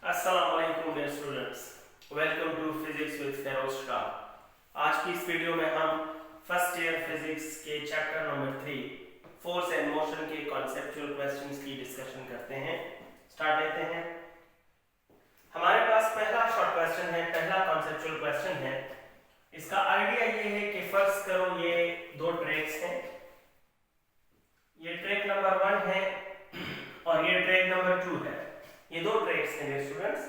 अस्सलामुअलैकुम dear students, welcome to physics with Feroz Shah. आज की इस वीडियो में हम फर्स्ट ईयर फिजिक्स के chapter number 3 force and motion के कॉन्सेप्चुअल क्वेश्चंस की डिस्कशन करते हैं। स्टार्ट लेते हैं। हमारे पास पहला शॉर्ट क्वेश्चन है, पहला कॉन्सेप्चुअल क्वेश्चन है। इसका आइडिया ये है कि फर्ज करो ये दो ट्रैक्स हैं, ये ट्रैक नंबर 1 है और ये ट्रैक नंबर 2 है। ये दो ट्रैक्स हैं स्टूडेंट्स।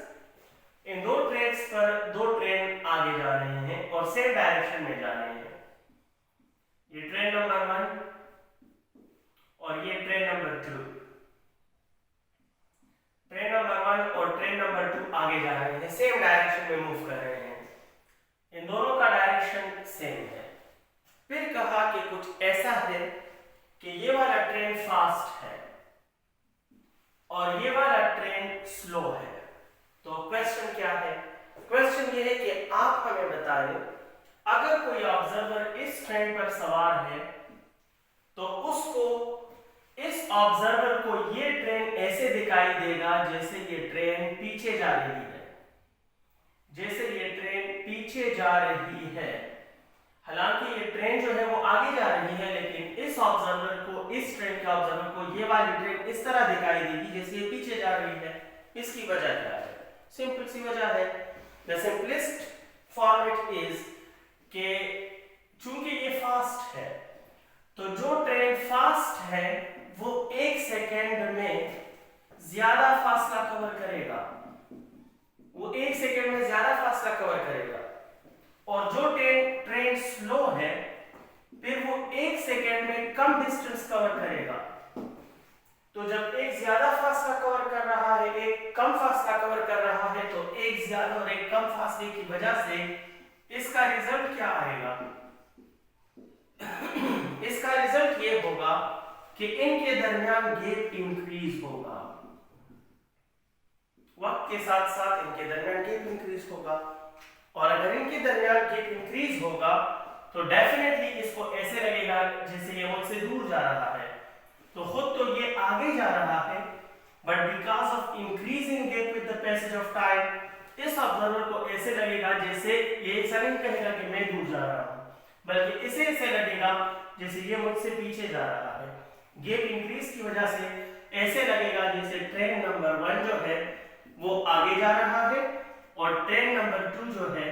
इन दो ट्रैक्स पर दो ट्रेन आगे जा रहे हैं और सेम डायरेक्शन में जा रहे हैं। ये ट्रेन नंबर 1 और ये ट्रेन नंबर 2। ट्रेन नंबर 1 और ट्रेन नंबर 2 आगे जा रहे हैं, सेम डायरेक्शन में मूव कर रहे हैं। इन दोनों का डायरेक्शन सेम है। फिर कहा कि कुछ ऐसा है कि ये वाला ट्रेन फास्ट है और ये वाला ट्रेन स्लो है। तो क्वेश्चन क्या है? क्वेश्चन ये है कि आप हमें बताएं, अगर कोई ऑब्जर्वर इस ट्रेन पर सवार है तो उसको, इस ऑब्जर्वर को ये ट्रेन ऐसे दिखाई देगा जैसे ये ट्रेन पीछे जा रही है, जैसे ये ट्रेन पीछे जा रही है। हालांकि ये ट्रेन जो है वो आगे जा रही है, लेकिन इस ऑब्जर्वर को, इस ट्रेन के ऑब्जर्वर को ये वाली ट्रेन इस तरह दिखाई देगी जैसे ये पीछे जा रही है। इसकी वजह क्या है? सिंपल सी वजह है, द सिंपलेस्ट फॉर्मेट इज कि चूंकि ये फास्ट है तो जो ट्रेन फास्ट है वो 1 सेकेंड में ज्यादा फासला कवर करेगा, वो 1 सेकेंड में ज्यादा फासला कवर करेगा। और जो ट्रेन स्लो है फिर वो 1 सेकेंड में कम डिस्टेंस कवर करेगा। तो जब एक ज्यादा फासला कवर कर रहा है, एक कम फासला कवर कर रहा है, तो एक ज्यादा और एक कम फासले की वजह से इसका रिजल्ट क्या आएगा? इसका रिजल्ट ये होगा कि इनके दरमियान गैप इंक्रीज होगा, वक्त के साथ साथ इनके दरमियान गैप इंक्रीज होगा। और अगर इनके दरमियान गैप इंक्रीज होगा तो डेफिनेटली इसको ऐसे लगेगा जैसे ये मुझसे दूर जा रहा है। तो खुद तो ये आगे जा रहा है, but because of increasing gap with the passage of time, इस ऑब्जर्वर को ऐसे लगेगा जैसे ये ऐसा नहीं कहेगा कि मैं दूर जा रहा हूं, बल्कि इसे ऐसे लगेगा जैसे ये मुझसे पीछे जा रहा है। गैप इंक्रीज की वजह से ऐसे लगेगा जैसे ट्रेन नंबर 1 जो है वो आगे जा रहा है और ट्रेन नंबर 2 जो है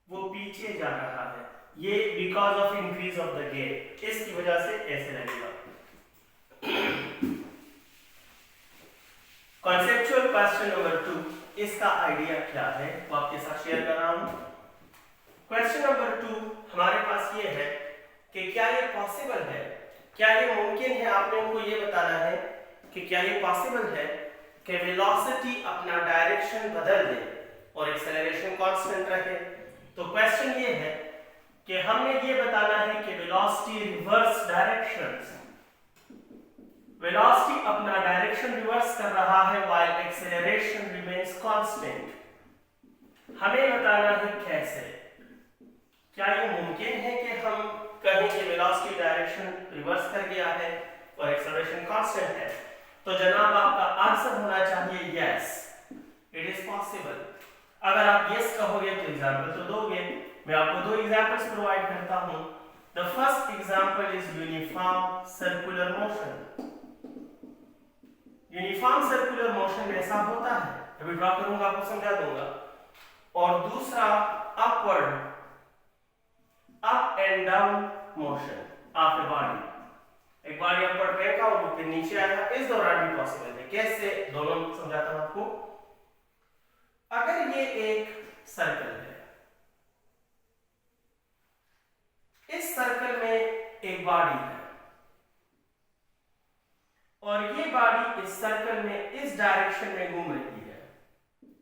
वो पीछे जा रहा है। ये because of increase of the gap, इसकी वजह से ऐसे लगेगा। कॉन्सेप्चुअल क्वेश्चन नंबर 2, इसका आइडिया क्या है वो आपके साथ शेयर कर रहा हूं। क्वेश्चन नंबर 2 हमारे पास ये है कि क्या ये पॉसिबल है, क्या ये मुमकिन है, आपने उनको ये बताना है कि क्या ये पॉसिबल है कि वेलोसिटी अपना डायरेक्शन बदल दे और एक्सेलरेशन कांस्टेंट रहे। तो क्वेश्चन ये है कि हमने ये बताना है कि वेलोसिटी रिवर्स डायरेक्शंस, वेलोसिटी अपना डायरेक्शन रिवर्स कर रहा है व्हाइल एक्सेलरेशन रिमेन्स कांस्टेंट। हमें बताना है कैसे। क्या ये मुमकिन है कि हम कहें कि वेलोसिटी डायरेक्शन रिवर्स कर गया है और एक्सेलरेशन कांस्टेंट है? तो जनाब आपका आंसर होना चाहिए यस, इट इज पॉसिबल। अगर आप यस कहोगे तो एग्जांपल तो दोगे। मैं आपको दो एग्जांपल्स प्रोवाइड करता हूं। The first example is uniform circular motion. Uniform circular motion में ऐसा होता है, अभी ड्रॉ करूंगा आपको समझा दूंगा। और दूसरा upward, up and down motion of a body. एक बॉडी अपवर्ड फेंका और फिर नीचे आया, इस दौरान भी पॉसिबल है। कैसे? दोनों समझाता हूं आपको। अगर ये एक सर्कल है, इस सर्कल में एक बॉडी है और ये बॉडी इस सर्कल में इस डायरेक्शन में घूम रही है,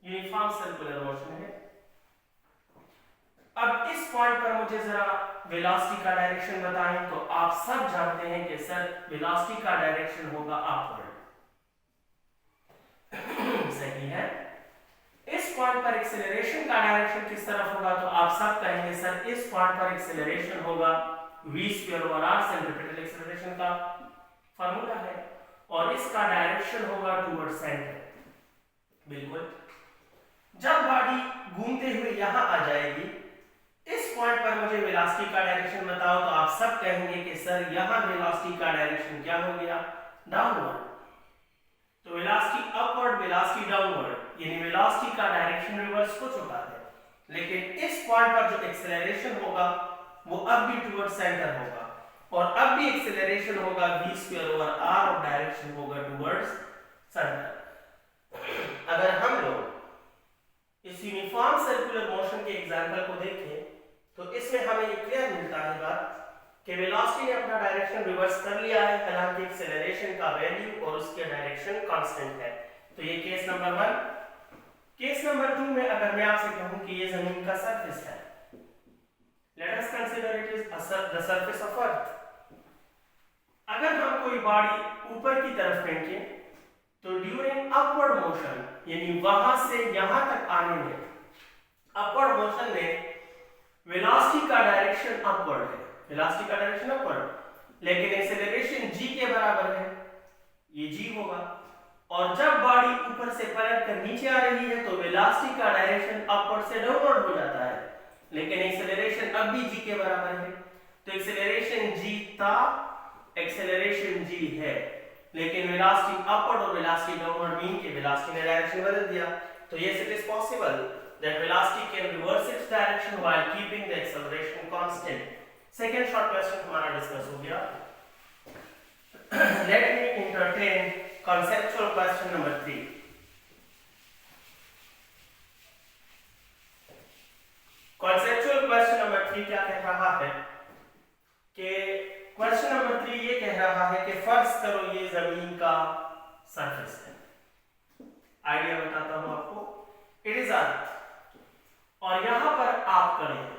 यूनिफॉर्म सर्कुलर मोशन है। अब इस पॉइंट पर मुझे जरा वेलोसिटी का डायरेक्शन बताएं। तो आप सब जानते हैं कि सर वेलोसिटी का डायरेक्शन होगा अपवर्ड। सही है। इस पॉइंट पर एक्सेलरेशन का डायरेक्शन किस तरफ होगा? तो आप सब कहेंगे सर इस पॉइंट पर एक्सेलरेशन होगा v² over r, centripetal acceleration का फार्मूला है, और इसका डायरेक्शन होगा टुवर्ड सेंटर। बिल्कुल। जब बॉडी घूमते हुए यहां आ जाएगी, इस पॉइंट पर मुझे वेलोसिटी का डायरेक्शन बताओ, तो आप सब कहेंगे कि सर यहां वेलोसिटी का डायरेक्शन क्या हो गया, डाउनवर्ड। तो वेलोसिटी अपवर्ड, वेलोसिटी डाउनवर्ड, यानी वेलोसिटी का डायरेक्शन रिवर्स हो चुका है। लेकिन इस पॉइंट पर जो एक्सेलरेशन होगा वो अब भी टुवर्ड्स सेंटर होगा, और अब भी एक्सेलरेशन होगा v²/r और डायरेक्शन होगा टुवर्ड्स सेंटर। अगर हम लोग इस यूनिफॉर्म सर्कुलर मोशन के एग्जांपल को देखें तो इसमें हमें ये क्लियर मिलता है बात कि वेलोसिटी ने अपना डायरेक्शन रिवर्स कर लिया है, हालांकि एक्सेलरेशन का वैल्यू और उसके डायरेक्शन कांस्टेंट है। तो ये केस नंबर 1। केस नंबर 2 में अगर मैं आपसे कहूं कि ये जमीन का सरफेस है, let us consider it is the surface of earth. अगर हम कोई बॉडी ऊपर की तरफ फेंकें तो ड्यूरिंग अपवर्ड मोशन, यानी वहां से यहां तक आने में, अपवर्ड मोशन में वेलोसिटी का डायरेक्शन अपवर्ड है, वेलोसिटी का डायरेक्शन अपवर्ड, लेकिन एक्सेलरेशन g के बराबर है, ये g होगा। और जब बॉडी ऊपर से पलट कर नीचे आ रही है तो वेलोसिटी का डायरेक्शन अपवर्ड से डाउनवर्ड हो जाता है, लेकिन एक्सेलरेशन अब भी g के बराबर है। तो एक्सेलरेशन g था, एक्सेलरेशन g है, लेकिन वेलोसिटी अपवर्ड और वेलोसिटी डाउनवर्ड मीन के वेलोसिटी ने डायरेक्शन बदल दिया। तो yes, it is possible that velocity can reverse its direction while keeping the acceleration constant. Second short question हमारा डिस्कस हो गया। Let me entertain conceptual question number 3. Conceptual question number 3 क्या कह रहा है कि question number 3 ये कह रहा है कि फर्ज करो ये जमीन का सरफेस है। आइडिया बताता हूं आपको। इट इज अर्थ और यहां पर आप खड़े हैं,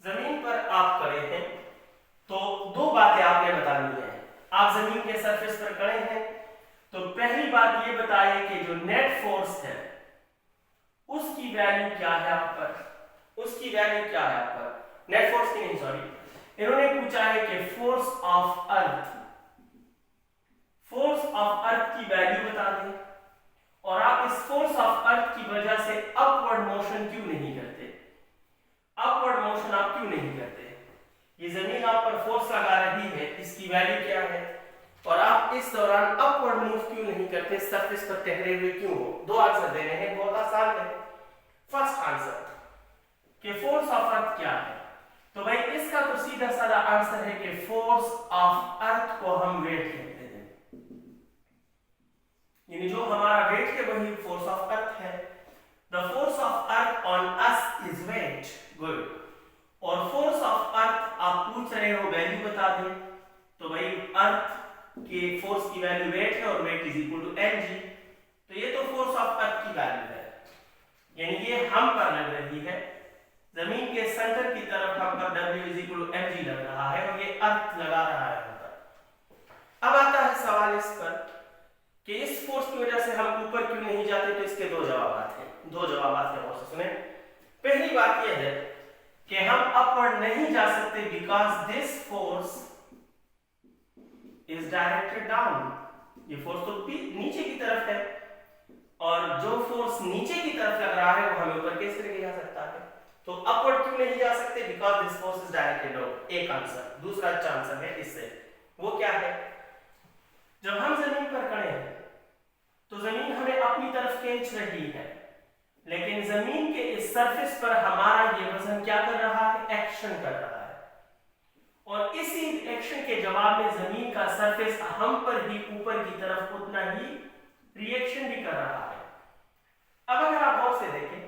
जमीन पर आप खड़े हैं, तो दो बातें आपने बतानी है। आप जमीन के सरफेस पर खड़े हैं तो पहली बात ये बताइए कि जो नेट फोर्स है उसकी वैल्यू क्या है आप पर, उसकी वैल्यू क्या है आप पर, नेट फोर्स की नहीं, सॉरी, इन्होंने पूछा है कि force of earth, force of अर्थ की वैल्यू बता दें, और आप इस फोर्स ऑफ अर्थ की वजह से अपवर्ड मोशन क्यों नहीं करते, अपवर्ड मोशन आप क्यों नहीं करते। ये जमीन आप पर फोर्स लगा रही है, इसकी वैल्यू क्या है, और आप इस दौरान अपवर्ड मूव क्यों नहीं करते, सरफेस पर टकरे हुए क्यों हो। दो आंसर देने हैं, बहुत आसान है। फर्स्ट आंसर कि फोर्स ऑफ अर्थ क्या है, तो भाई इसका तो सीधा साधा आंसर है कि फोर्स ऑफ अर्थ को हम वेट कहते हैं, यानी जो हमारा वेट है वही फोर्स ऑफ अर्थ है। The force of earth on us is weight, good. और फोर्स ऑफ अर्थ आप पूछ रहे हो वैल्यू बता दें, तो भाई अर्थ के फोर्स की वैल्यू वेट है और weight is equal to mg, तो ये तो फोर्स ऑफ अर्थ की वैल्यू है, यानी ये हम पर लग रही है, जमीन के सेंटर की तरफ हम पर w is equal to mg लग रहा है और ये अर्थ लगा रहा है हम पर। अब आता है सवाल इस पर कि इस फोर्स की वजह से हम ऊपर क्यों नहीं जाते, तो इसके दो जवाब हैं, दो जवाब हैं और सुने। पहली बात यह है कि हम अपवर्ड नहीं जा सकते because this force is directed down, ये फोर्स तो नीचे की तरफ है, और जो फोर्स नीचे की तरफ लग रहा है वो हमें ऊपर कैसे लेके जा सकता है, तो अपवर्ड क्यों नहीं जा सकते, because this force is directed down, एक आंसर। दूसरा अच्छा आंसर है इससे, वो क्या है, जब हम जमीन पर खड़े हैं तो जमीन हमें अपनी तरफ खींच रही है, लेकिन जमीन के इस सरफेस पर हमारा ये वजन क्या कर रहा है, एक्शन कर रहा है, और इसी एक्शन के जवाब में जमीन का सरफेस हम पर भी ऊपर की तरफ उतना ही रिएक्शन भी कर रहा है। अब अगर आप गौर से देखें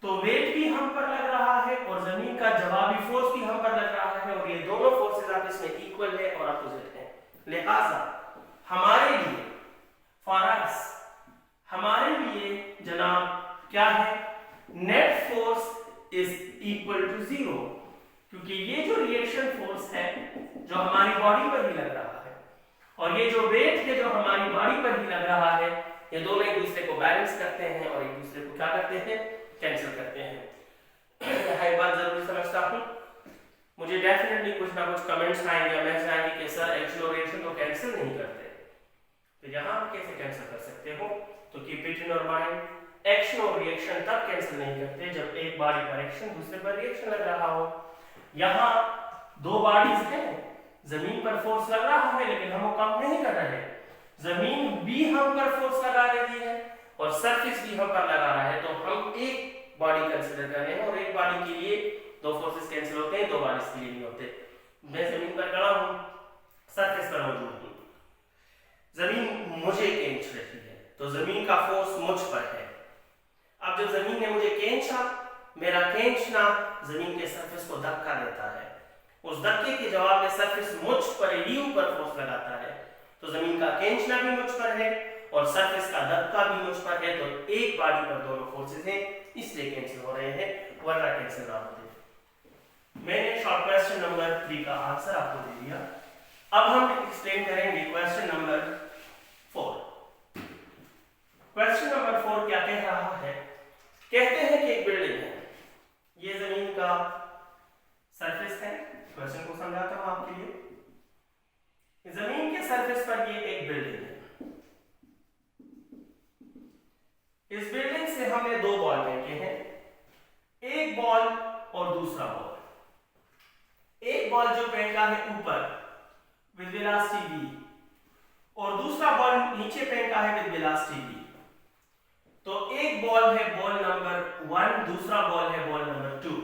तो वेट भी हम पर लग रहा है और जमीन का जवाबी फोर्स भी हम पर लग रहा है, और ये दोनों फोर्सेस आपस में इक्वल है और अपोजिट है। लिहाजा हमारे लिए, फॉर अस, हमारे लिए जनाब क्या है, net force is equal to 0, क्योंकि ये जो रिएक्शन फोर्स है जो हमारी बॉडी पर ही लग रहा है और ये जो वेट है जो हमारी बॉडी पर ही लग रहा है, ये दोनों एक दूसरे को बैलेंस करते हैं और एक दूसरे को क्या करते हैं, कैंसिल करते हैं। यह बात जरूरी समझता हूं। मुझे डेफिनेटली कुछ ना कुछ कमेंट्स आएंगे, मैसेज आएंगे कि सर एक्सेलरेशन तो कैंसिल नहीं करते, तो यहाँ आप कैसे कैंसिल कर सकते हो? तो keep it in your mind, action और रिएक्शन तब कैंसिल नहीं करते जब एक बॉडी पर एक्शन दूसरे पर रिएक्शन लग रहा हो। यहाँ दो बॉडीज हैं, जमीन पर फोर्स लग रहा है लेकिन हम वो काम नहीं कर रहे, जमीन भी हम पर फोर्स लगा रही है और सरफेस भी हम पर लगा रहा है, तो हम एक बॉडी कंसीडर कर रहे हैं और एक बॉडी के लिए दो फोर्सेस कैंसिल होते हैं, दो बॉडीज के लिए नहीं होते। मैं जमीन पर खड़ा हूं, सरफेस पर मौजूद हूं, जमीन मुझे खींच रही है तो जमीन का फोर्स मुझ पर है। अब जब जमीन ने मुझे खींचा, मेरा खींचना जमीन के सरफेस को धक्का देता है, उस धक्के के जवाब में सरफेस मुझ पर ही ऊपर फोर्स लगाता है, तो जमीन का खींचना भी मुझ पर है और सरफेस का धक्का भी मुझ पर है, तो एक बॉडी पर दोनों फोर्सेस हैं, इसलिए कैंसिल हो रहे हैं, वरना कैंसिल ना होते। मैंने शॉर्ट क्वेश्चन नंबर 3 का आंसर आपको दे दिया। अब हम एक्सप्लेन करेंगे क्वेश्चन नंबर 4। क्वेश्चन नंबर 4 क्या कह रहा है? कहते हैं कि एक बिल्डिंग है, ये जमीन का सरफेस है। क्वेश्चन को समझाता हूं आपके लिए। जमीन के सरफेस पर ये एक बिल्डिंग है, इस बिल्डिंग से हमने दो बॉल फेंके हैं, एक बॉल और दूसरा बॉल। एक बॉल जो फेंका है ऊपर विद वेलोसिटी v और दूसरा बॉल नीचे फेंका है विद वेलोसिटी v। तो एक बॉल है बॉल नंबर 1, दूसरा बॉल है बॉल नंबर 2।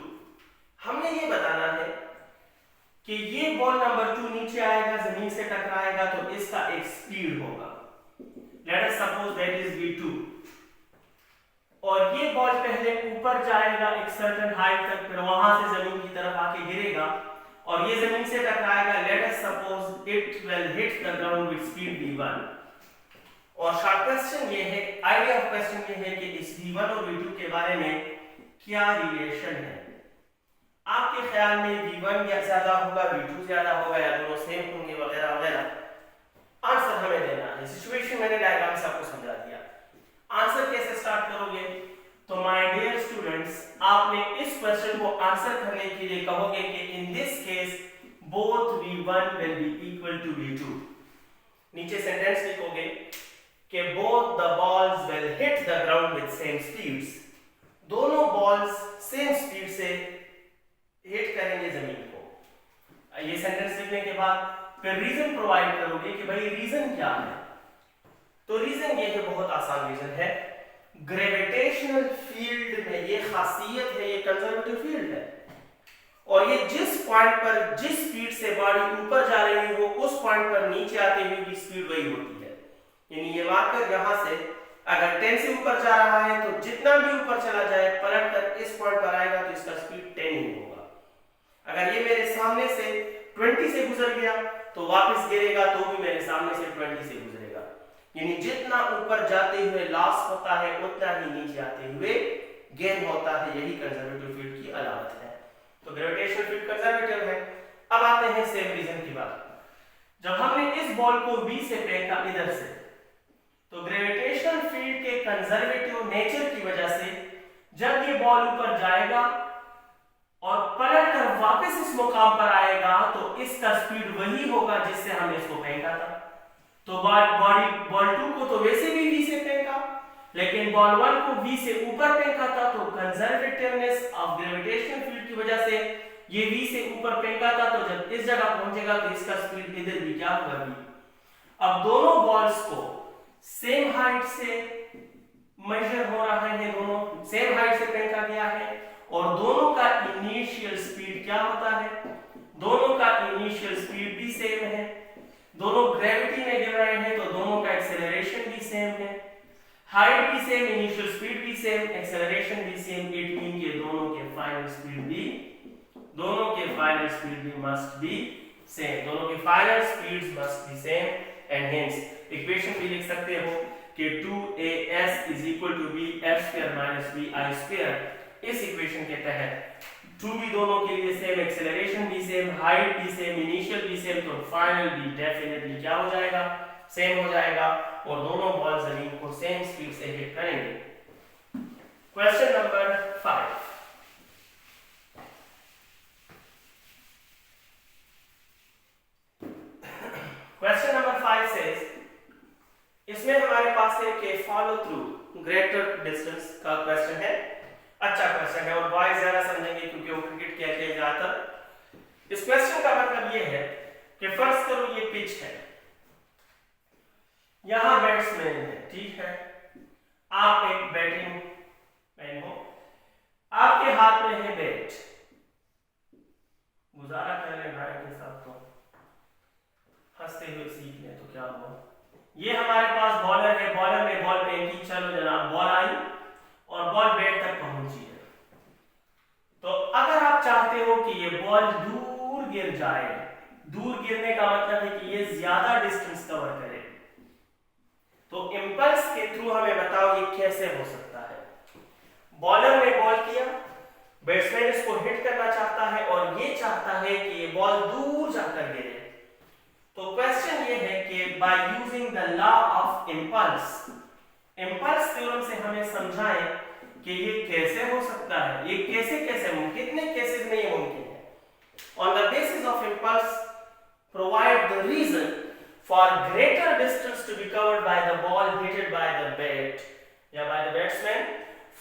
हमने ये बताना है कि ये बॉल नंबर 2 नीचे आएगा, जमीन से टकराएगा, तो इसका एक स्पीड होगा, late us suppose that is v2, और ये बॉल पहले ऊपर जाएगा एक सर्टेन हाइट तक, फिर वहां से जमीन की तरफ आके गिरेगा और ये जमीन से टकराएगा, let us suppose it will hit the ground with speed v1। और शॉर्ट क्वेश्चन ये है, आइडिया ऑफ क्वेश्चन ये है कि इस v1 और v2 के बारे में क्या रिलेशन है। आपके ख्याल में v1 या ज्यादा होगा, v2 ज्यादा होगा, या दोनों सेम होंगे, वगैरह वगैरह। आंसर हमें देना है। सिचुएशन मैंने डायग्राम से आपको समझा दिया। आंसर कैसे स्टार्ट करोगे? तो माय डियर स्टूडेंट्स, आपने इस क्वेश्चन को आंसर करने के लिए कहोगे कि in this case both v1 will be equal to v2। नीचे सेंटेंस लिखोगे कि both the balls will hit the ground with same speeds, दोनों बॉल्स सेम स्पीड से हिट करेंगे जमीन को। ये सेंटेंस लिखने के बाद फिर रीजन प्रोवाइड करोगे कि भाई रीजन क्या है। तो रीजन ये है, बहुत आसान रीजन है, ग्रेविटेशनल फील्ड में ये खासियत है, ये कंजर्वेटिव फील्ड है और ये जिस पॉइंट पर जिस स्पीड से बॉडी ऊपर जा रही हो उस पॉइंट पर नीचे आते हुए की स्पीड वही होती है। यानी ये मार्कर यहां से अगर 10 से ऊपर जा रहा है तो जितना भी ऊपर चला जाए पलट कर इस पॉइंट पर आएगा तो इसका स्पीड 10 ही होगा। अगर ये मेरे सामने से 20 से गुजर गया तो वापस गिरेगा तो भी मेरे सामने से 20 से गुजरेगा। यानी जितना ऊपर जाते हुए लॉस होता है उतना ही नीचे आते हुए गेन होता है। यही कंजर्वेटिव फील्ड की अलामत है। तो ग्रेविटेशनल फील्ड कंजर्वेटिव है। अब आते हैं सेम रीजन की बात। जब हमने इस बॉल को v से फेंका इधर से, तो ग्रेविटेशनल फील्ड के कंजर्वेटिव नेचर की वजह से जब ये बॉल ऊपर जाएगा और पलट कर वापस इस मुकाम पर आएगा तो इसका स्पीड वही होगा जिससे हमने इसको फेंका था। तो बॉल 2 को तो वैसे भी v से फेंका, लेकिन बॉल 1 को v से ऊपर फेंका था, तो कंजर्वेटिवनेस ऑफ ग्रेविटेशनल फील्ड की वजह से ये v से ऊपर फेंका था, तो जब इस जगह पहुंचेगा तो इसका स्पीड इधर भी क्या होगा v। अब दोनों बॉल्स को सेम हाइट से मेजर हो रहा है, दोनों सेम हाइट से फेंका गया है और दोनों का इनिशियल स्पीड क्या होता है? दोनों का इनिशियल स्पीड भी सेम है, दोनों ग्रेविटी में गिर रहे हैं तो दोनों का एक्सेलरेशन भी सेम है, हाइट भी सेम, इनिशियल स्पीड भी सेम, एक्सेलरेशन भी सेम। इट मीन के दोनों के फाइनल स्पीड भी मस्ट बी सेम, दोनों के final speeds must be same and hence equation भी लिख सकते हो कि 2as is equal to bf square minus bi square। इस इक्वेशन के तहत 2 भी दोनों के लिए सेम, एक्सेलरेशन भी सेम, हाइट भी सेम, इनिशियल भी सेम, तो फाइनल भी डेफिनेटली क्या हो जाएगा? सेम हो जाएगा और दोनों बॉल जमीन को सेम स्पीड से हिट करेंगे। Question number 5। Question number 5 says इसमें हमारे पास है कि फॉलो थ्रू ग्रेटर डिस्टेंस का क्वेश्चन है। अच्छा क्वेश्चन है और बॉयज ज्यादा समझेंगे क्योंकि वो क्रिकेट खेलते हैं ज्यादातर। इस क्वेश्चन का मतलब ये है कि फर्ज करो ये पिच है, यहां बैट्समैन है, ठीक है, आप एक बैटिंग मैन हो, आपके हाथ में है बैट, गुजारा कर ले भाई के साथ तो हंसते हुए सीख ले तो क्या हुआ। ये हमारे पास बॉलर है, बॉलर ने बॉल फेंकी, चलो जनाब बॉल आई और बॉल बैट तक पहुंची है। तो अगर आप चाहते हो कि ये बॉल दूर गिर जाए, दूर गिरने का मतलब है कि ये ज्यादा डिस्टेंस कवर करे, तो इंपल्स के थ्रू हमें बताओ ये कैसे हो सकता है। बॉलर ने बॉल किया, बैट्समैन इसको हिट करना चाहता है और ये चाहता है कि ये बॉल दूर जाकर गिरे। तो क्वेश्चन ये है कि by using the law of impulse, impulse theorem से हमें समझाएं कि ये कैसे हो सकता है, ये कैसे कितने केसेस में ये मुमकिन है। On the basis of impulse provide the reason for greater distance to be covered by the ball hit by the bat या by the batsman,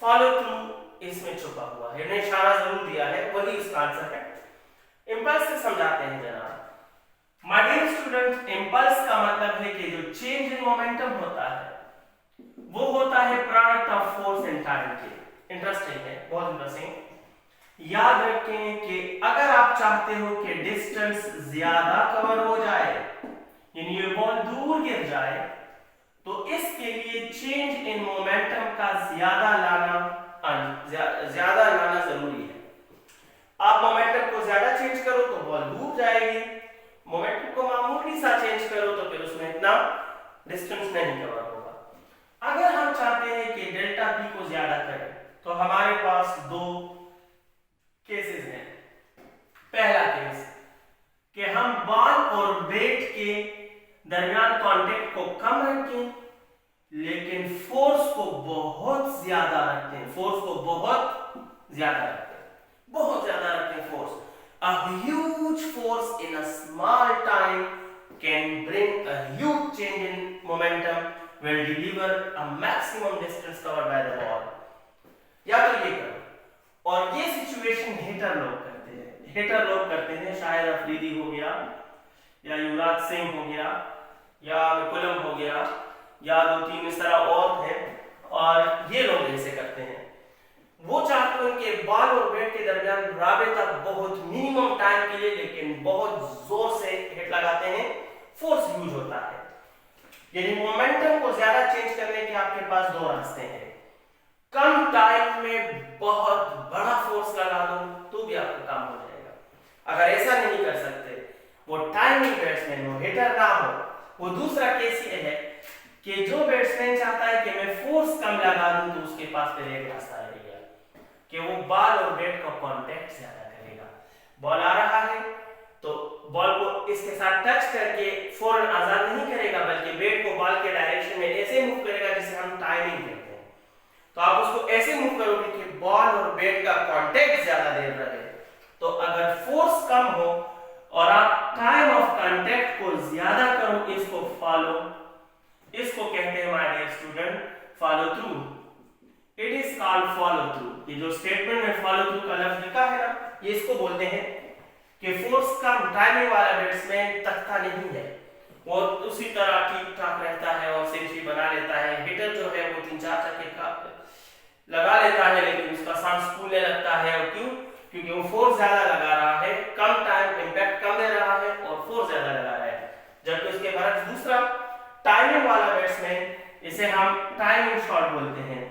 follow through इसमें छुपा हुआ है, इन्हें इशारा जरूर दिया है, वही इसका आंसर है। इंपल्स से समझाते हैं जनाब। माय डियर स्टूडेंट, इंपल्स का मतलब है कि जो चेंज इन मोमेंटम होता है वो होता है product of force and time के। इंटरेस्टिंग है, बहुत इंटरेस्टिंग। याद रखें कि अगर आप चाहते हो कि डिस्टेंस ज्यादा कवर हो जाए, यानी ये बॉल दूर गिर जाए, तो इसके लिए चेंज इन मोमेंटम का ज्यादा लाना जरूरी है। आप मोमेंटम को ज्यादा चेंज करो तो बॉल दूर जाएगी, मोमेंटम को मामूली सा चेंज करो तो फिर उसमें इतना डिस्टेंस नहीं कवर होगा। अगर हम चाहते हैं कि डेल्टा पी को ज्यादा करें तो हमारे पास दो केसेस हैं। पहला केस कि हम बॉल और बैट के दरमियान कांटेक्ट को कम रखें लेकिन फोर्स को बहुत ज्यादा रखते हैं, फोर्स को बहुत ज्यादा रखते हैं force. A huge force in a small time can bring a huge change in momentum, will deliver a maximum distance covered by the ball। या तो ये करो, और ये सिचुएशन हिटर लोग करते हैं, शायद अफरीदी हो गया या युवराज सिंह हो गया या कुलम हो गया या दो तीन इस तरह और हैं, और ये लोग ऐसे करते हैं। वो चाहते हैं कि बॉल और बैट के दरमियान राबिता बहुत मिनिमम टाइम के लिए लेकिन बहुत जोर से हिट लगाते हैं, फोर्स यूज होता है। यानी मोमेंटम को ज्यादा चेंज करने के आपके पास दो रास्ते हैं। कम टाइम में बहुत बड़ा फोर्स लगा दो तो भी आपका काम हो जाएगा। अगर ऐसा नहीं कर सकते, वो टाइमिंग बैट्समैन हो, हिटर ना हो, वो दूसरा केस ये है कि जो बैट्समैन चाहता है कि मैं फोर्स कम लगा दूं तो उसके पास फिर एक रास्ता रहेगा कि वो बॉल और बैट का कांटेक्ट ज्यादा करेगा। बॉल आ रहा है तो बॉल को इसके साथ टच करके फौरन आजाद नहीं करेगा बल्कि बैट को बॉल के डायरेक्शन में ऐसे मूव करेगा जिसे हम टाइमिंग कहते हैं। तो आप उसको ऐसे मूव करोगे कि बॉल और बैट का कांटेक्ट ज्यादा देर रहे। तो अगर फोर्स कम हो और आप टाइम ऑफ कांटेक्ट को ज्यादा करो, इसको कहते हैं my dear student follow through. It is called follow through. ये जो स्टेटमेंट में फॉलो थ्रू का लफ्ज लिखा है ना, ये इसको बोलते हैं कि फोर्स कम टाइमिंग वाला बैट्समैन तख्ता नहीं है, वो उसी तरह ठीक ठाक रहता है और सेंचुरी बना लेता है। हिटर जो है वो 3-4 छक्के का लगा लेता है लेकिन उसका सांस फूलने लगता है। और क्यों? क्योंकि वो फोर्स ज्यादा लगा रहा है, कम टाइम इंपैक्ट कम दे रहा है और फोर्स ज्यादा लगा रहा है। जबकि उसके बाद दूसरा टाइमिंग वाला बैट्समैन, इसे हम टाइमिंग शॉट बोलते हैं,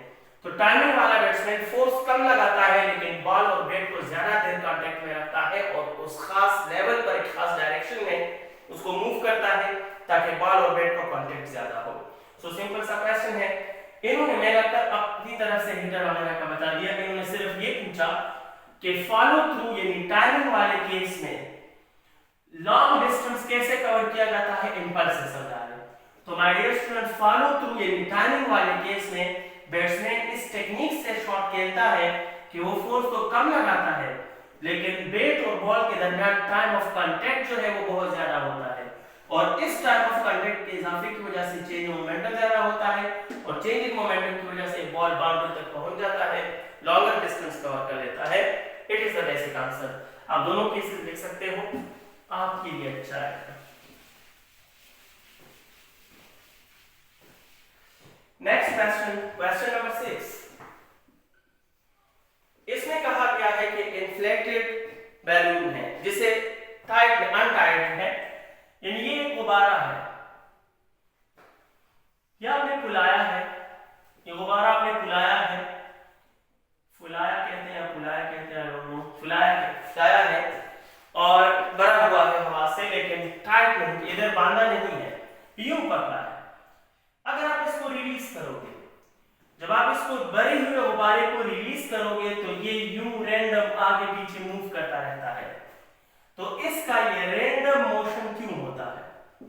तो टाइमिंग वाला बैट्समैन फोर्स कम लगाता है लेकिन बॉल और बैट को ज्यादा देर कांटेक्ट में रखता है और उस खास लेवल पर एक खास डायरेक्शन में उसको मूव करता है ताकि बॉल और बैट का कांटेक्ट ज्यादा हो। सो सिंपल सा क्वेश्चन है। इन्होंने मेरा अपनी तरफ से हिटर वगैरह का बता दिया, इन्होंने सिर्फ ये पूछा कि फॉलो थ्रू यानी टाइमिंग वाले केस में लॉन्ग डिस्टेंस कैसे कवर किया जाता है, इंपल्स से समझा रहे। तो my dear student, follow through यानी टाइमिंग वाले केस में बैट्समैन इस टेक्निक से शॉट खेलता है कि वो फोर्स तो कम लगाता है लेकिन बैट और बॉल के दरमियान टाइम ऑफ कांटेक्ट जो है वो बहुत ज्यादा होता है। और इस टाइप ऑफ कंडक्ट के इजाफे की वजह से चेंज मोमेंटम ज्यादा होता है और चेंज इन मोमेंटम की वजह से बॉल बाउंड्री तक पहुंच जाता है, लॉन्गर डिस्टेंस कवर कर लेता है। It is the basic answer. आप दोनों केसेस देख सकते हो, आपके लिए अच्छा है। Next question, question number 6। इसमें कहा गया है कि इन्फ्लेटेड बैलून है जिसे टाइड अनटाइड है, यानी ये एक गुब्बारा है, यह आपने फुलाया है, ये गुब्बारा आपने फुलाया है, फुलाया कहते हैं फुलाया कहते हैं लोगों, फुलाया है और भरा हुआ है हवा से, लेकिन टाइट नहीं, इधर बांधा नहीं है, यूं पकड़ा है। अगर आप इसको रिलीज करोगे, जब आप इसको भरे हुए गुब्बारे को रिलीज करोगे तो ये यूं रैंडम आगे पीछे मूव करता रहता है। तो इसका ये रैंडम मोशन क्यों होता है?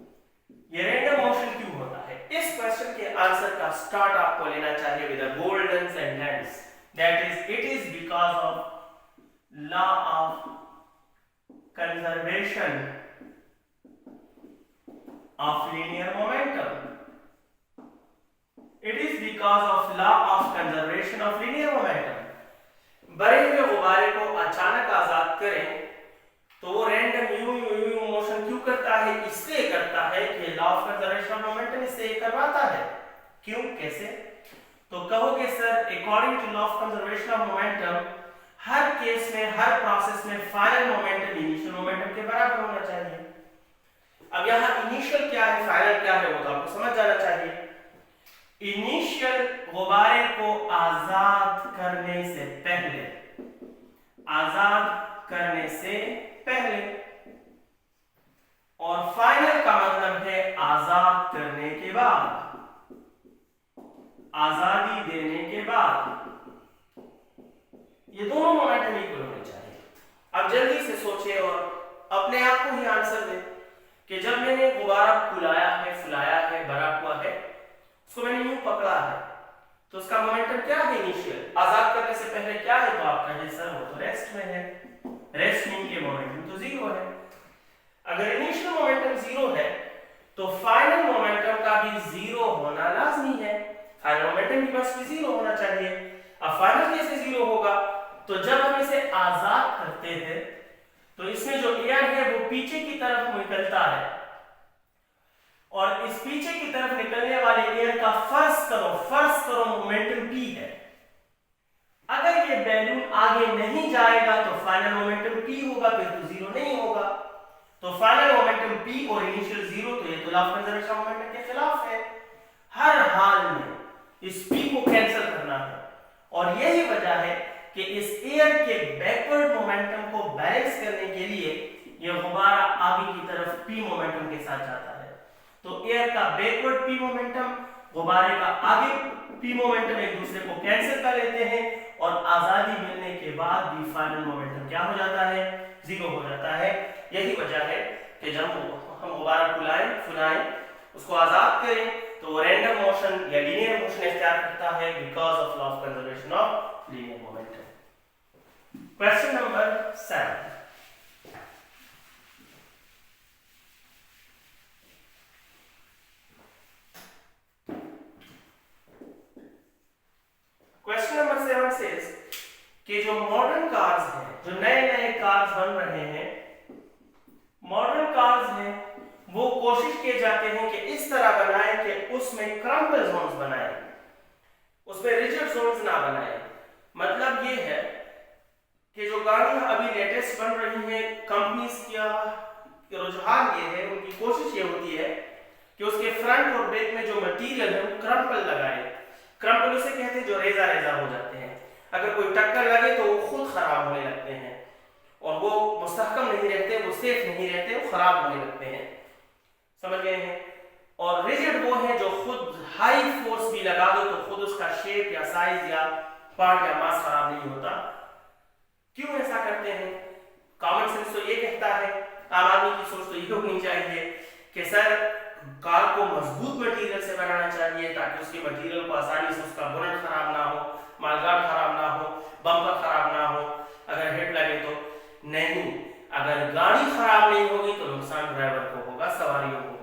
ये रैंडम मोशन क्यों होता है? इस क्वेश्चन के आंसर का स्टार्ट आपको लेना चाहिए with a golden sentence, that is it is because of law of conservation of linear momentum. It is because of law of conservation of linear momentum। भरे हुए गुब्बारे को अचानक आजाद करें तो वो रैंडम यू मोशन क्यों करता है? इसलिए करता है कि law of conservation of momentum इससे करवाता है। क्यों, कैसे? तो कहोगे sir according to law of conservation of momentum हर केस में, हर प्रोसेस में फाइनल मोमेंटम इनिशियल मोमेंटम के बराबर होना चाहिए। अब यहाँ इनिशियल क्या है, फाइनल क्या है, वो तो आपको समझ जाना चाहिए। इनिशियल गुब्बारे को आजाद करने से पहले, आजाद करने से पहले, और फाइनल का मतलब है आजाद करने के बाद, आजादी देने के बाद। ये दोनों मोमेंटम इक्वल होने चाहिए। अब जल्दी से सोचे और अपने आप को ही आंसर दे कि जब मैंने गुब्बारा फुलाया है, फुलाया है, भरा हुआ है, उसको मैंने यूं पकड़ा है, तो उसका मोमेंटम क्या है इनिशियल? आजाद करने से पहले क्या है? तो आप कहें सर वो तो रेस्ट में है, रेस्ट में के मोमेंटम तो जीरो है। अगर इनिशियल मोमेंटम जीरो है तो फाइनल मोमेंटम का भी जीरो होना लाजमी है, फाइनल मोमेंटम भी मस्ट भी जीरो होना चाहिए। अब फाइनल कैसे जीरो होगा? तो जब हम इसे आजाद करते हैं तो इसमें जो एयर है वो पीछे की तरफ निकलता है, और इस पीछे की तरफ निकलने वाले एयर का फर्ज करो मोमेंटम p है। अगर ये बैलून आगे नहीं जाएगा तो फाइनल मोमेंटम p होगा, फिर तो जीरो नहीं होगा। तो फाइनल मोमेंटम p और इनिशियल जीरो, तो ये तो law of conservation of momentum के खिलाफ है। हर हाल में इस p को कैंसिल करना है, और यही वजह है कि इस एयर के बैकवर्ड मोमेंटम को बैलेंस करने के लिए यह गुब्बारा आगे की तरफ p मोमेंटम के साथ जाता है। तो एयर का बैकवर्ड p मोमेंटम, गुब्बारे का आगे p मोमेंटम एक दूसरे को कैंसिल कर लेते हैं, और आजादी मिलने के बाद भी फाइनल मोमेंटम क्या हो जाता है? जीरो हो जाता है। यही वजह है कि जब हम गुब्बारा फुलाएं, उसको आजाद करें तो वो रैंडम मोशन या लीनियर मोशन इख्तियार करता है because of law of conservation of linear momentum. Question number 7। Question number 7 says कि जो मॉडर्न कार्स हैं, जो नए नए कार्स बन रहे हैं, मॉडर्न कार्स हैं, वो कोशिश किए जाते हैं कि इस तरह बनाएं कि उसमें क्रम्पल जोन्स बनाएं, उसमें रिजिड जोन्स ना बनाएं। मतलब ये है कि जो गाड़ियां अभी लेटेस्ट बन रही हैं, कंपनीज का रुझान ये है, उनकी कोशिश ये होती है कि उसके फ्रंट और बैक में जो मटेरियल है वो क्रम्पल लगाए। क्रम्पल उसे कहते हैं जो रेजा रेजा हो जाते हैं, अगर कोई टक्कर लगे तो वो खुद खराब होने लगते हैं, और वो मुस्तहकम नहीं रहते, वो सेफ नहीं रहते, वो खराब होने लगते हैं। समझ गए हैं? और रिजिड वो है जो खुद हाई फोर्स भी लगा दो तो खुद उसका शेप या साइज या पार्ट या मास खराब नहीं होता। क्यों ऐसा करते हैं? कॉमन सेंस तो ये कहता है, आम आदमी की सोच तो ये होनी चाहिए कि सर कार को मजबूत मटेरियल से बनाना चाहिए ताकि उसके मटेरियल को आसानी से उसका बोनट खराब ना हो, मालगार्ड खराब ना हो, बम्पर खराब ना हो, अगर हिट लगे तो नहीं। अगर गाड़ी खराब नहीं होगी तो नुकसान ड्राइवर को होगा, सवारियों को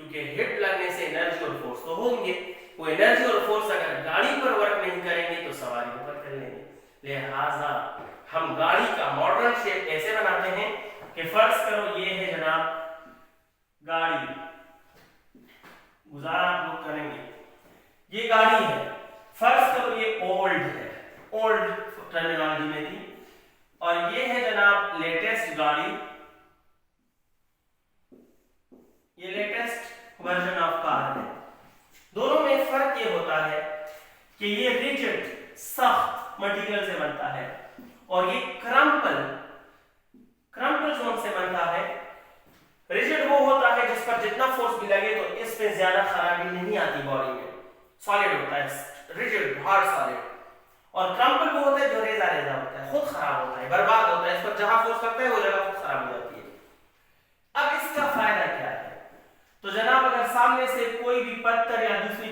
क्योंकि हिट लगने से एनर्जी और फोर्स तो होंगे, वो एनर्जी और फोर्स अगर गाड़ी पर वर्क नहीं करेंगे तो सवारियों पर कर लेंगे। लिहाजा हम गाड़ी का मॉडर्न शेप ऐसे बनाते हैं कि फर्ज करो ये है जनाब गाड़ी, गुजारा आप लोग करेंगे, ये गाड़ी है, फर्ज करो ये ओल्ड है, ओल्ड टर्मिनोलॉजी में थी, और ये है जनाब लेटेस्ट गाड़ी, ये लेटेस्ट वर्जन ऑफ कार है। दोनों में फर्क ये होता है कि ये रिजिड सख्त मटेरियल से बनता है और ये क्रम्पल जोन से बनता है। रिजिड वो होता है जिस पर जितना फोर्स भी लगे तो इसमें ज्यादा खराबी नहीं आती बॉडी में, सॉलिड होता है, रिजिड हार्ड सॉलिड। और क्रम्पल वो होता है जो रेजा रेजा होता है, खुद खराब होता है, बर्बाद होता है, इस पर जहां फोर्स लगता है वो जगह खुद खराब हो जाती है। अब इसका फायदा क्या है? तो जनाब अगर सामने से कोई भी पत्थर या दूसरी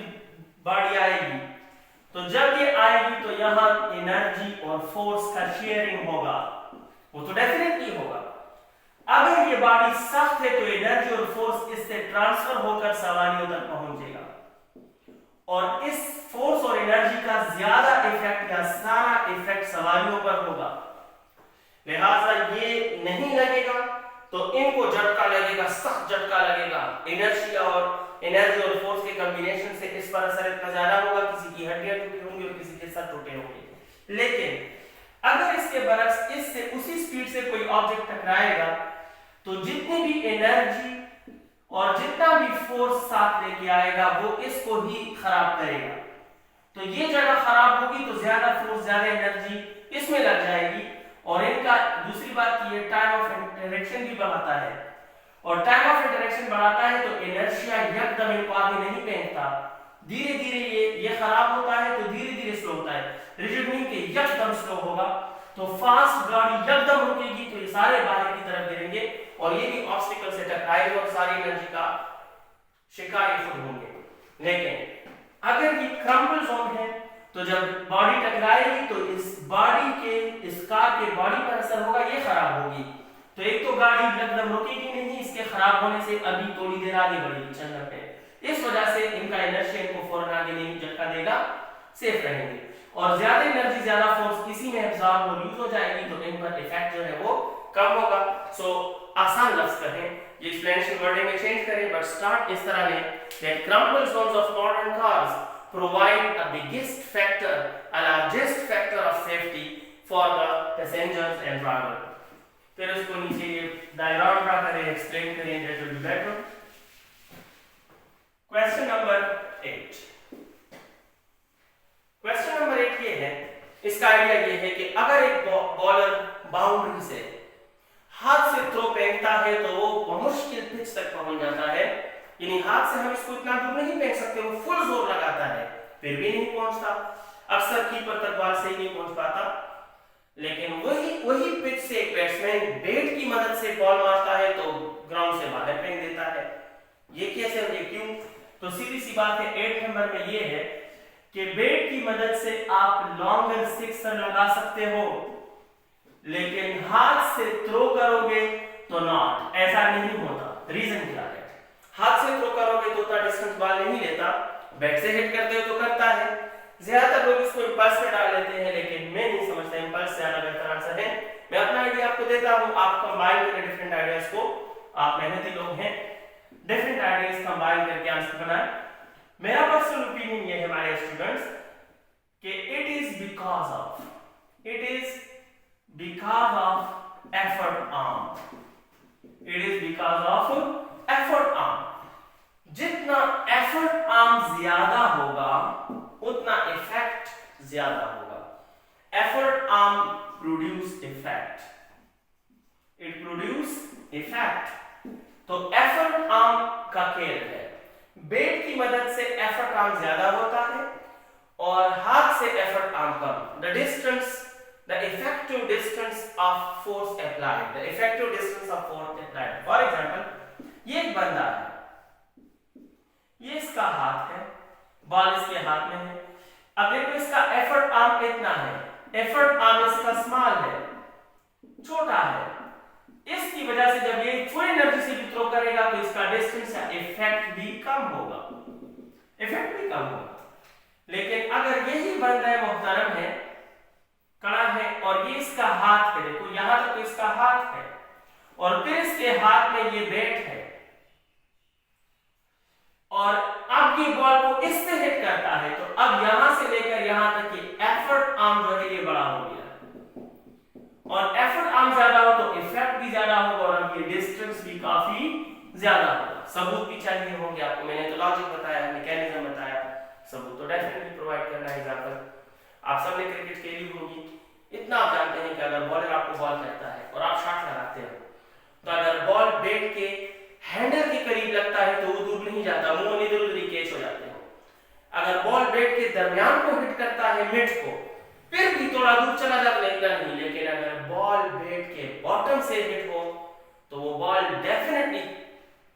बॉडी आएगी तो जब ये आएगी तो यहाँ एनर्जी और फोर्स का शेयरिंग होगा, वो तो डेफिनेटली होगा। अगर ये बॉडी सख्त है तो एनर्जी और फोर्स इससे ट्रांसफर होकर सवारियों तक पहुंचेगा और इस फोर्स और एनर्जी का ज्यादा इफेक्ट या सारा इफेक्ट सवारियों पर होगा। लिहाजा ये नहीं लगेगा तो इनको झटका लगेगा, सख्त झटका लगेगा, एनर्जी और फोर्स के कॉम्बिनेशन से इस पर असर इतना ज्यादा होगा, किसी की हड्डियां टूटी होंगी और किसी के सर टूटे होंगे। लेकिन अगर इसके बरक्स इससे उसी स्पीड से कोई ऑब्जेक्ट टकराएगा तो जितनी भी एनर्जी और जितना भी फोर्स साथ लेके आएगा वो इसको ही खराब करेगा। तो ये जगह खराब होगी तो ज्यादा फोर्स ज्यादा एनर्जी इसमें लग जाएगी और इनका दूसरी बात की ये टाइम ऑफ इंटरेक्शन भी बढ़ाता है और टाइम ऑफ इंटरेक्शन बढ़ाता है तो इनर्शिया एकदम इनको आगे नहीं फेंकता, धीरे धीरे ये खराब होता है तो धीरे धीरे स्लो होता है। रिजिड नहीं कि एकदम स्लो होगा तो फास्ट गाड़ी एकदम रुकेगी तो ये सारे बाहर की तरफ गिरेंगे और ये भी ऑब्स्टिकल से टकराएंगे और सारी एनर्जी का शिकार खुद होंगे। लेकिन अगर ये क्रम्बल जोन है तो जब बॉडी टकराएगी तो इस बॉडी के इस कार के बॉडी पर असर होगा, ये खराब होगी। तो एक तो गाड़ी एकदम रुकेगी नहीं, इसके खराब होने से अभी थोड़ी देर आगे बढ़ेगी चलने पे, इस वजह से इनका इनर्शिया इनको फौरन आगे नहीं झटका देगा, सेफ रहेंगे और ज्यादा एनर्जी ज्यादा फोर्स इसी में एब्जॉर्ब और यूज हो जाएगी तो इन पर इफेक्ट जो है वो कम होगा। सो आसान लफ्ज करें, ये एक्सप्लेनेशन वर्डिंग में चेंज करें बट स्टार्ट इस तरह लें that crumble zones of modern cars provide a biggest factor, a largest factor of safety for the passengers and driver। फिर उसको नीचे डायग्राम ड्रा करें, एक्सप्लेन करें, that will be better। Question number 8। Question number 8 ये है, इसका idea ये है कि अगर एक बॉलर बाउंड्री से हाथ से थ्रो फेंकता है तो वो मुश्किल पिच तक पहुंच जाता है, यानी हाथ से हम इसको इतना दूर नहीं फेंक सकते, वो फुल जोर लगाता है फिर भी नहीं पहुंचता, अक्सर कीपर तक बॉल से ही नहीं पहुंच पाता। लेकिन वही पिच से एक बैट्समैन बैट की मदद से बॉल मारता है तो ग्राउंड से बाहर फेंक देता है। ये कैसे और ये क्यों? तो सीधी सी बात है, 8 नंबर में ये है कि बैट की मदद से आप लॉन्गर सिक्सर लगा सकते हो लेकिन हाथ से थ्रो करोगे तो नॉट, ऐसा नहीं होता। रीजन क्या है? हाथ से थ्रो करोगे तो उतना डिस्टेंस बॉल नहीं लेता, बैट से हिट करते हो तो करता है। ज्यादातर लोग इसको इंपल्स में डाल लेते हैं लेकिन मैं नहीं समझता इंपल्स से ज्यादा बेहतर आंसर है। मैं अपना आइडिया आपको देता हूं, आप कंबाइन करें डिफरेंट आइडियाज को, आप मेहनती लोग हैं, डिफरेंट आइडियाज कंबाइन करके आंसर बनाएं। मेरा पर्सनल ओपिनियन ये है हमारे स्टूडेंट्स कि it is because of effort arm, it is because of effort arm. जितना एफर्ट आर्म ज्यादा होगा उतना इफेक्ट ज्यादा होगा। Effort arm produce effect, it produce effect. तो एफर्ट आर्म का खेल है, बैट की मदद से एफर्ट आर्म ज्यादा होता है और हाथ से effort arm come. The distance, the effective distance of force applied, the effective distance of force applied. For example, ये एक बंदा है, ये इसका हाथ है, बॉल इसके हाथ में है। अब देखो इसका एफर्ट आर्म इतना है, एफर्ट आर्म इसका स्मॉल है, छोटा है, इसकी वजह से जब ये फुल एनर्जी से भी थ्रो करेगा तो इसका डिस्टेंस या इफेक्ट भी कम होगा, इफेक्ट भी कम होगा। लेकिन अगर यही बन रहा है मोहतरम है, कड़ा है और ये इसका हाथ है, देखो यहां तक तो इसका हाथ है और फिर इसके हाथ में ये बैट है और अब ये बॉल को इससे हिट करता है तो अब यहां से लेकर यहां तक ये एफर्ट आर्म जो है ये बड़ा हो गया और एफर्ट आर्म ज्यादा हो तो इफेक्ट भी ज्यादा होगा और अब ये डिस्टेंस भी काफी ज्यादा होगा। सबूत भी चाहिए होंगे आपको, मैंने तो लॉजिक बताया, मैकेनिज्म बताया, सबूत तो डेफिनेटली प्रोवाइड करना है। एग्जांपल आप सबने क्रिकेट खेली होगी, इतना आप जानते हैं कि अगर बॉलर आपको बॉल करता है और आप शॉट लगाते हो तो अगर बॉल बैट के हैंडल के करीब लगता है तो वो दूर नहीं जाता, मुंह इधर उधर ही कैच हो जाते हो। अगर बॉल बैट के दरमियान को हिट करता है, मिड को, फिर भी थोड़ा दूर चला जाता नहीं, लेकिन अगर बॉल बैट के बॉटम से हिट हो तो वो ball definitely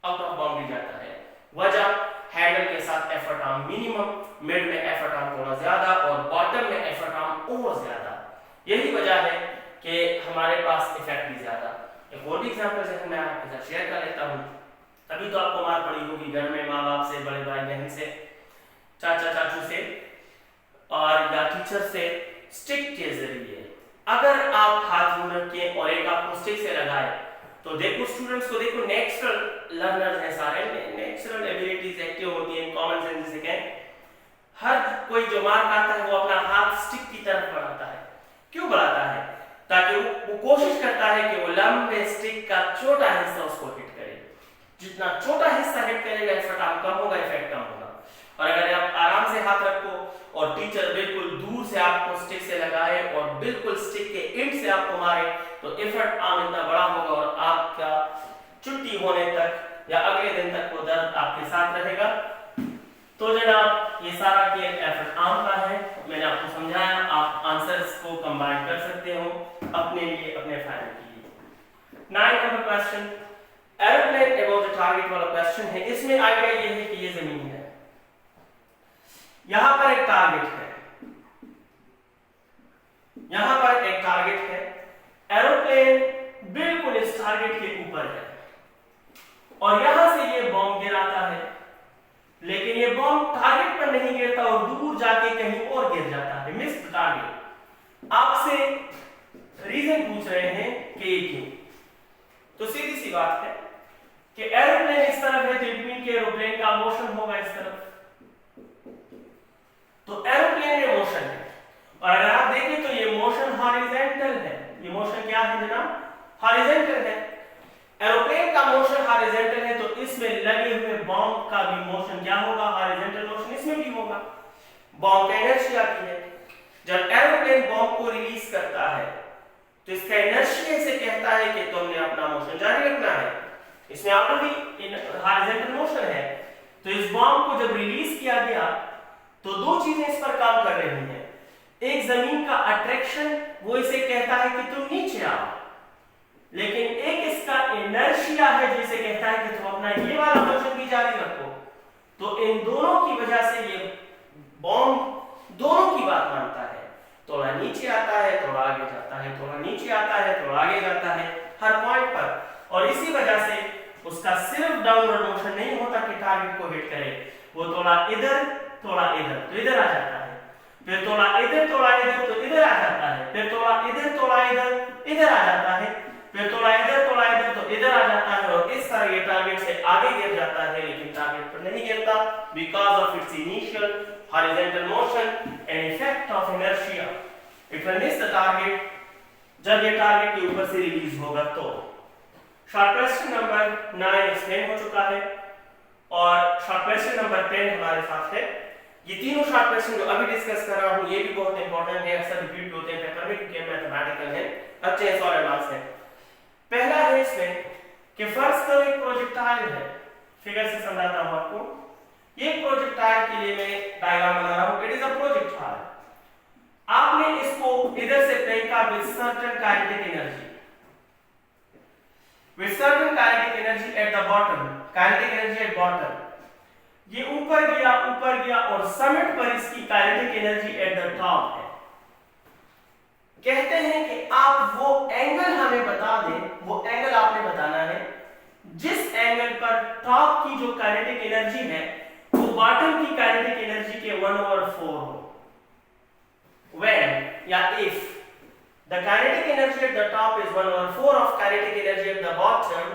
out of boundary जाता है। वजह हैंडल के साथ एफर्ट आर्म मिनिमम, मिड में एफर्ट आर्म थोड़ा ज्यादा और बॉटम में एफर्ट आर्म और ज्यादा। यही वजह है कि हमारे पास इफेक्ट भी ज्यादा। एक और भी एग्जांपल से मैं आपके साथ शेयर कर लेता हूं। अभी तो आपको मार पड़ी होगी घर में, माँ बाप से, बड़े भाई बहन से, चाचा चाचू से और या टीचर से स्टिक के जरिए। अगर आप हाथ में रखें और एक आपको स्टिक से लगाए तो देखो स्टूडेंट्स को, देखो नेचुरल लर्नर्स हैं सारे, नेचुरल एबिलिटीज एक्टिव होती हैं, कॉमन सेंस जिसे कहें। हर कोई जो मार खाता है वो अपना हाथ स्टिक की तरफ बढ़ाता है। क्यों बढ़ाता है? ताकि वो कोशिश करता है कि वो लंबे स्टिक का छोटा हिस्सा उसको हिट करे। जितना छोटा हिस्सा हिट करेगा एफर्ट आर्म कम होगा, इफेक्ट कम होगा। और अगर आप आराम से हाथ रखो और टीचर बिल्कुल दूर से आपको स्टिक से लगाए और बिल्कुल स्टिक के एंड से आपको मारे तो एफर्ट आर्म इतना बड़ा होगा और आपका छुट्टी होने तक या अगले दिन तक वो दर्द आपके साथ रहेगा। तो जनाब ये सारा केयर एफर्ट आर्म का है, मैंने आपको समझाया। आप आंसर्स को कंबाइन कर सकते हो अपने लिए, अपने फायदे के लिए। 9 number question, aeroplane about the target वाला क्वेश्चन है। इसमें आइडिया ये है कि ये जमीन है, यहां पर एक टारगेट है, यहां पर एक टारगेट है, एरोप्लेन बिल्कुल इस टारगेट के ऊपर है और यहां से ये बॉम्ब गिराता है, लेकिन ये बॉम्ब टारगेट पर नहीं गिरता और दूर जाके कहीं और गिर जाता है, मिस्ड टारगेट। आपसे रीजन पूछ रहे हैं कि क्यों। तो सीधी सी बात है कि एरोप्लेन इस तरफ है तो इट मीन कि एरोप्लेन का मोशन होगा इस तरफ, तो एरोप्लेन में मोशन है। और अगर आप देखें तो ये मोशन हॉरिजॉन्टल है। ये मोशन क्या है जनाब? हॉरिजॉन्टल है। एरोप्लेन का मोशन हॉरिजॉन्टल है तो इसमें लगे हुए बॉम्ब का भी मोशन क्या होगा? हॉरिजॉन्टल मोशन इसमें भी होगा। बॉम्ब का इनर्शिया भी है। जब एरोप्लेन बॉम्ब को रिलीज करता है तो इसका इनर्शिया से कहता है कि तुमने अपना मोशन जारी रखना है। इसमें ऑलरेडी हॉरिजॉन्टल मोशन है, तो इस बॉम्ब को जब रिलीज किया गया तो दो चीजें इस पर काम कर रही हैं। एक जमीन का अट्रैक्शन, वो इसे कहता है कि तुम नीचे आओ, लेकिन एक इसका इनर्शिया है जो इसे कहता है कि तुम अपना ये वाला मोशन भी जारी रखो। तो इन दोनों की वजह से ये बॉम्ब दोनों की बात मानता है, थोड़ा नीचे आता है, थोड़ा आगे जाता है, थोड़ा नीचे आता है, थोड़ा आगे जाता है हर पॉइंट पर। और इसी वजह से उसका सिर्फ डाउनवर्ड मोशन नहीं होता कि टारगेट को हिट करे, वो थोड़ा इधर थोड़ा इधर तो इधर आ जाता है, फिर थोड़ा इधर तो इधर आ जाता है, फिर थोड़ा इधर इधर आ जाता है, फिर थोड़ा इधर तो इधर आ जाता है। और इस तरह ये टारगेट से आगे गिर जाता है, लेकिन टारगेट पर नहीं गिरता because of its initial horizontal motion and effect of inertia. It will miss the target जब ये टारगेट के ऊपर से रिलीज होगा। तो शॉर्ट क्वेश्चन नंबर 9 एक्सप्लेन हो चुका है और शॉर्ट क्वेश्चन नंबर 10 हमारे साथ है। ये तीनों शॉर्ट क्वेश्चन जो अभी डिस्कस कर रहा हूं ये भी बहुत इंपॉर्टेंट है, अक्सर रिपीट होते हैं पेपर में क्योंकि मैथमेटिकल है, अच्छे हैं और एडवांस है। पहला है इसमें कि फर्स्ट करो एक प्रोजेक्टाइल है, फिगर से समझाता हूं आपको। ये प्रोजेक्टाइल के लिए मैं डायग्राम बना रहा हूं। It is a projectile. आपने इसको इधर से फेंका with certain kinetic energy, with certain kinetic energy at the bottom, kinetic energy at bottom, ये ऊपर गया और समिट पर इसकी kinetic energy at the top है। कहते हैं कि आप वो एंगल हमें बता दें, वो एंगल आपने बताना है जिस एंगल पर टॉप की जो काइनेटिक एनर्जी है वो बॉटम की काइनेटिक एनर्जी के 1/4 हो। When या if the kinetic energy at the top is 1/4 of kinetic energy at the bottom,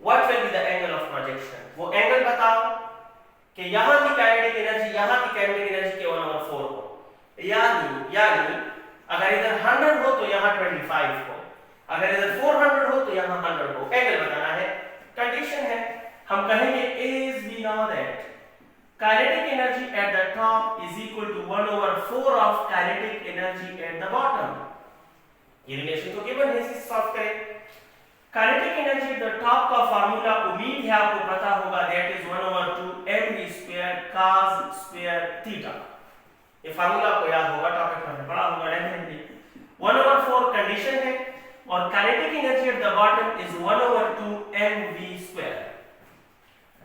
what will be the angle of projection? वो एंगल बताओ कि यहाँ की काइनेटिक एनर्जी यहाँ की काइनेटिक एनर्जी के 1/4 हो, यानी अगर इधर 100 हो तो यहाँ 25 हो, अगर इधर 400 हो तो यहाँ 100 हो। एंगल बताना है, कंडीशन है, हम कहेंगे as we know that kinetic energy at the top is equal to 1/4 of kinetic energy at the bottom। ये रिलेशन तो गिवन है, इसे सॉल्व करें। Kinetic energy at the top का फार्मूला उम्मीद है आपको पता होगा, that is 1/2 mv² cos² theta. ये फार्मूला आपको याद होगा, टॉपिक में पढ़ा होगा डेफिनेटली। 1/4 कंडीशन है और kinetic energy at the bottom is 1/2 mv²।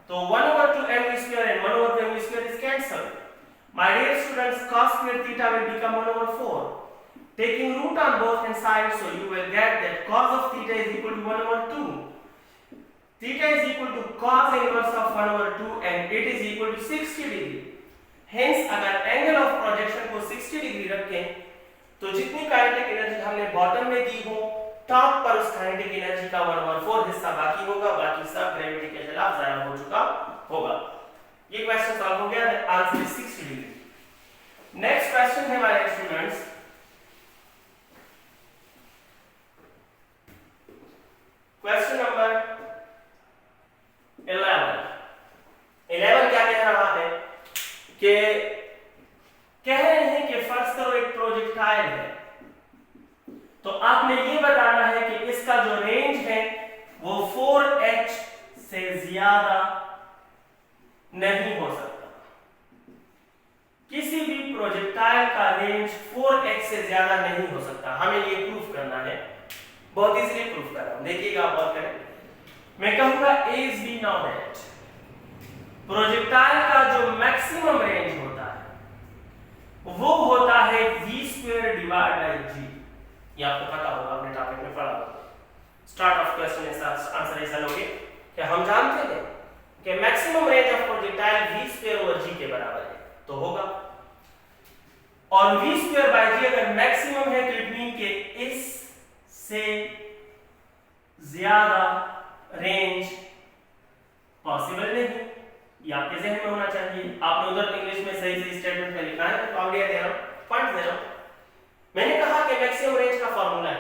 तो 1/2 mv² and 1/2 mv² is cancelled। My dear students, cos² theta will become 1/4, taking root on both hand sides, so you will get that cos of theta is equal to 1/2। Theta is equal to cos inverse of 1/2 and it is equal to 60 degree। Hence अगर angle of projection को 60 degree रखें तो जितनी kinetic energy हमने bottom में दी हो, top पर उस काइनेटिक एनर्जी का 1/4 हिस्सा बाकी होगा, बाकी सब ग्रेविटी के खिलाफ जाया हो चुका होगा। ये क्वेश्चन सॉल्व हो गया, answer is 60 degree. Next question है हमारे स्टूडेंट्स, क्वेश्चन नंबर 11 क्या कह रहा है कि कह रहे हैं कि फर्ज करो एक प्रोजेक्टाइल है, तो आपने ये बताना है कि इसका जो रेंज है वो 4h से ज्यादा नहीं हो सकता। किसी भी प्रोजेक्टाइल का रेंज 4h से ज्यादा नहीं हो सकता, हमें ये प्रूफ करना है। बहुत इजीली प्रूफ कर रहा हूं, देखिएगा आप और करें। मैं कहूंगा as we know that projectile का जो मैक्सिमम रेंज होता है वो होता है v² डिवाइड बाय g। ये आपको पता होगा, आपने टॉपिक में पढ़ा होगा। स्टार्ट ऑफ क्वेश्चन ऐसा आंसर ऐसा लोगे कि हम जानते थे कि maximum range of projectile v² over g के बराबर है, तो होगा। और v² बाय g अगर मैक्सिमम है तो इट मीन के इस से ज्यादा रेंज पॉसिबल नहीं। ये आपके जहन में होना चाहिए। आपने उधर इंग्लिश में सही सही स्टेटमेंट में लिखा है, तो आइडिया दे रहा हूं, पॉइंट दे रहा हूं। मैंने कहा कि मैक्सिमम रेंज का फार्मूला है,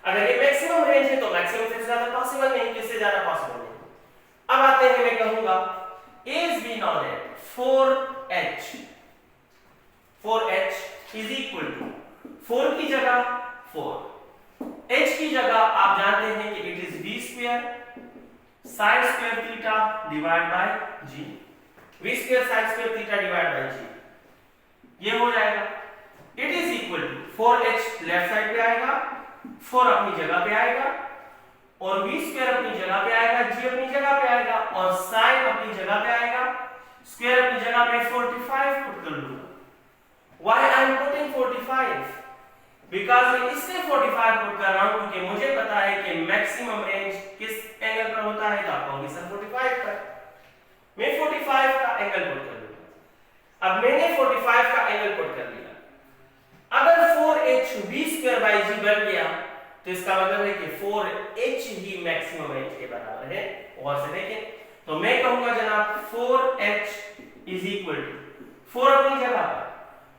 अगर ये मैक्सिमम रेंज है तो मैक्सिमम से ज्यादा पॉसिबल नहीं, किससे ज्यादा पॉसिबल नहीं। अब आते हैं, मैं कहूंगा as we know that 4h is equal to 4 की जगह 4, h की जगह आप जानते हैं कि it is v² sin² theta divide by g। v² sin² theta divide by g ये हो जाएगा। It is equal to 4h left side पे आएगा, 4 अपनी जगह पे आएगा और v² अपनी जगह पे आएगा, g अपनी जगह पे आएगा और sin अपनी जगह पे आएगा, स्क्वायर अपनी जगह पे 45 पुट कर लूंगा। Why I am putting 45? Because मैं इसलिए 45 पुट कर रहा हूं क्योंकि मुझे पता है कि मैक्सिमम रेंज किस एंगल पर होता है, तो आपको सर 45 पर। मैं 45 का एंगल पुट कर लूंगा। अब मैंने 45 का एंगल पुट कर लिया। अगर 4h v² बाय g बन गया तो इसका मतलब है कि 4h ही मैक्सिमम रेंज के बराबर है। और से देखें तो मैं कहूंगा जनाब 4h इज इक्वल टू 4 अपनी जगह पर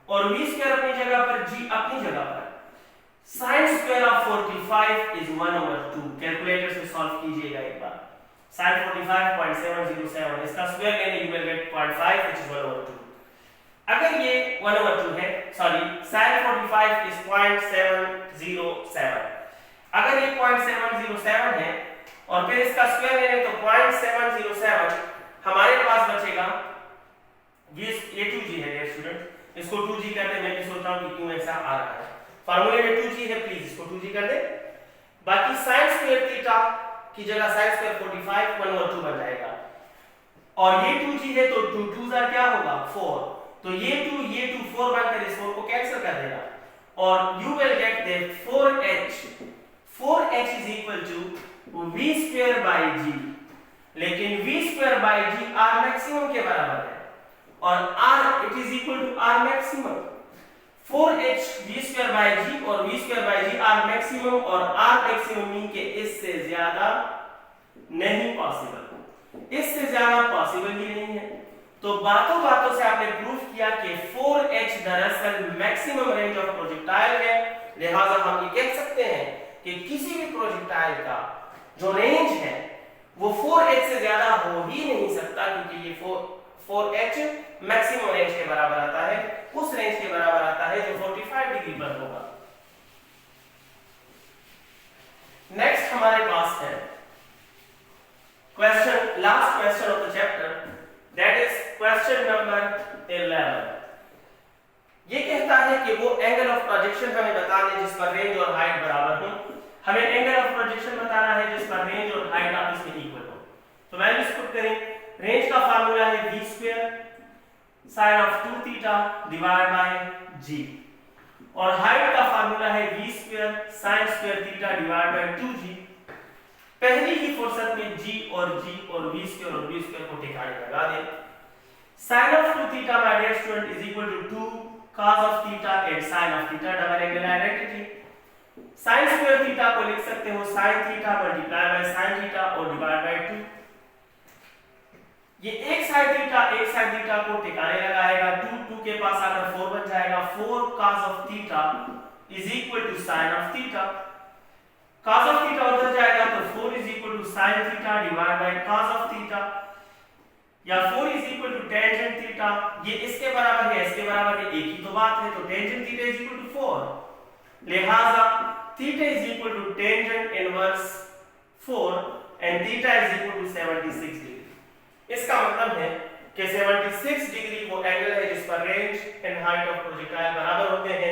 और v² अपनी जगह पर, g अपनी जगह पर, sin² ऑफ 45 इज 1/2। कैलकुलेटर से सॉल्व कीजिएगा एक बार। sin 45 0.707, इसका स्क्वायर लेने you will get 0.5 which is 1/2। अगर ये 1/2 है, सॉरी sin 45 इज 0.707, अगर ये 0.707 है और फिर इसका स्क्वायर लेने तो 0.707, हमारे पास बचेगा ये 2g है डियर स्टूडेंट, इसको 2g कर दे। मैं भी सोच रहा हूं कि क्यों ऐसा आ रहा है, फार्मूले में 2g है, प्लीज इसको 2g कर दे। बाकी sin² थीटा की जगह sin² 45 1/2 बन जाएगा और ये 2g है तो 2 2 क्या होगा 4, तो ये 2 4 बनकर इस 4 को कैंसिल कर देगा और you will get the 4h. 4h is equal to v square by g. लेकिन v square by g r maximum के बराबर है और r it is equal to r maximum. 4h v square by g और v square by g r maximum और r maximum mean के इससे ज्यादा नहीं पॉसिबल, इससे ज्यादा पॉसिबल ही नहीं है. तो बातों बातों से आपने प्रूफ किया कि 4h दरअसल मैक्सिमम रेंज ऑफ प्रोजेक्टाइल है. लिहाजा हम ये कह सकते हैं कि किसी भी प्रोजेक्टाइल का जो रेंज है वो 4h से ज्यादा हो ही नहीं सकता, क्योंकि ये 4h मैक्सिमम रेंज के बराबर आता है, उस रेंज के बराबर आता है जो 45 डिग्री पर होगा. नेक्स्ट हमारे पास है question, last question of the chapter, that is question number 11. ये कहता है कि वो एंगल ऑफ प्रोजेक्शन हमें बताना है जिस पर रेंज और हाइट बराबर हो. हमें एंगल ऑफ प्रोजेक्शन बताना है जिस पर रेंज और हाइट आपस में इक्वल हो. तो वैल्यूज पुट करें. रेंज का फार्मूला है v square sin of 2 theta divide by g और हाइट का फार्मूला है v square sin square theta divide bye 2g. पहली ही फुर्सत में g और v स्क्वायर और v स्क्वायर को ठिकाने लगा दें. sin of 2 theta my dear student is equal to 2 cos of theta and sin of theta, double angle identity. sin square theta को लिख सकते हो sin theta multiply by sin theta और डिवाइड बाय 2. ये एक साइड थीटा को ठिकाने लगाएगा. 2 के पास आकर 4 बन जाएगा. 4 cos of theta is equal to sin of theta. cos of theta उधर जाएगा तो 4 is equal to sin theta divide by cos of theta, या 4 is equal to tangent theta. ये इसके बराबर है, इसके बराबर है, एक ही तो बात है. तो tangent theta is equal to 4. लिहाजा theta is equal to tangent inverse 4 and theta is equal to 76 degree. इसका मतलब है कि 76 डिग्री वो एंगल है जिस पर range and height of projectile बराबर होते हैं.